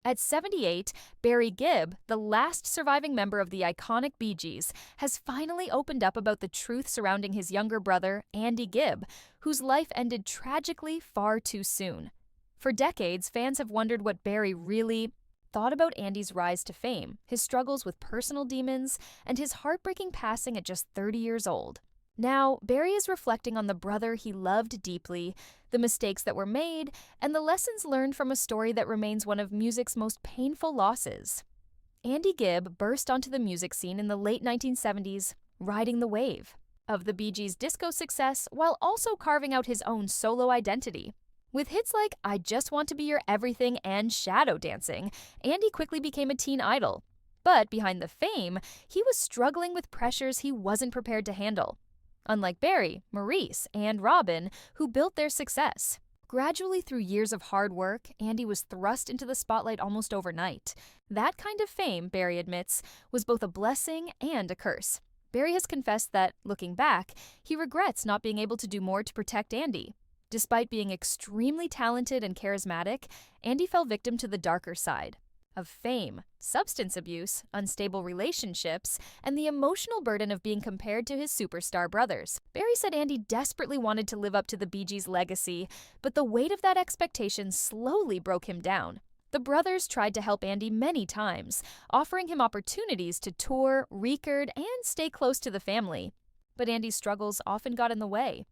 At 78, Barry Gibb, the last surviving member of the iconic Bee Gees, has finally opened up about the truth surrounding his younger brother, Andy Gibb, whose life ended tragically far too soon. For decades, fans have wondered what Barry really thought about Andy's rise to fame, his struggles with personal demons, and his heartbreaking passing at just 30 years old. Now, Barry is reflecting on the brother he loved deeply, the mistakes that were made, and the lessons learned from a story that remains one of music's most painful losses. Andy Gibb burst onto the music scene in the late 1970s, riding the wave of the Bee Gees' disco success while also carving out his own solo identity. With hits like I Just Want to Be Your Everything and Shadow Dancing, Andy quickly became a teen idol. But behind the fame, he was struggling with pressures he wasn't prepared to handle. Unlike Barry, Maurice, and Robin, who built their success. Gradually, through years of hard work, Andy was thrust into the spotlight almost overnight. That kind of fame, Barry admits, was both a blessing and a curse. Barry has confessed that, looking back, he regrets not being able to do more to protect Andy. Despite being extremely talented and charismatic, Andy fell victim to the darker side of fame, substance abuse, unstable relationships, and the emotional burden of being compared to his superstar brothers. Barry said Andy desperately wanted to live up to the Bee Gees' legacy, but the weight of that expectation slowly broke him down. The brothers tried to help Andy many times, offering him opportunities to tour, record, and stay close to the family. But Andy's struggles often got in the way.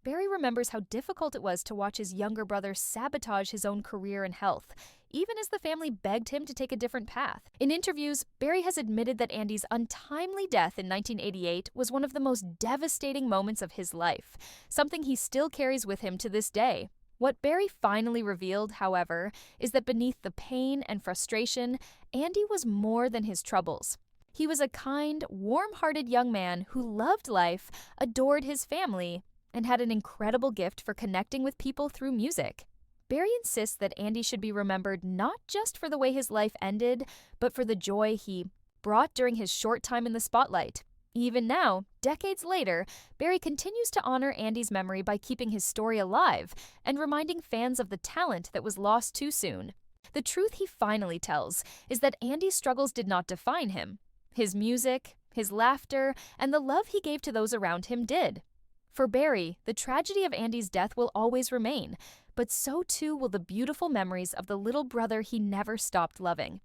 Barry remembers how difficult it was to watch his younger brother sabotage his own career and health, even as the family begged him to take a different path. In interviews, Barry has admitted that Andy's untimely death in 1988 was one of the most devastating moments of his life, something he still carries with him to this day. What Barry finally revealed, however, is that beneath the pain and frustration, Andy was more than his troubles. He was a kind, warm-hearted young man who loved life, adored his family, and had an incredible gift for connecting with people through music. Barry insists that Andy should be remembered not just for the way his life ended, but for the joy he brought during his short time in the spotlight. Even now, decades later, Barry continues to honor Andy's memory by keeping his story alive and reminding fans of the talent that was lost too soon. The truth he finally tells is that Andy's struggles did not define him. His music, his laughter, and the love he gave to those around him did. For Barry, the tragedy of Andy's death will always remain, but so too will the beautiful memories of the little brother he never stopped loving.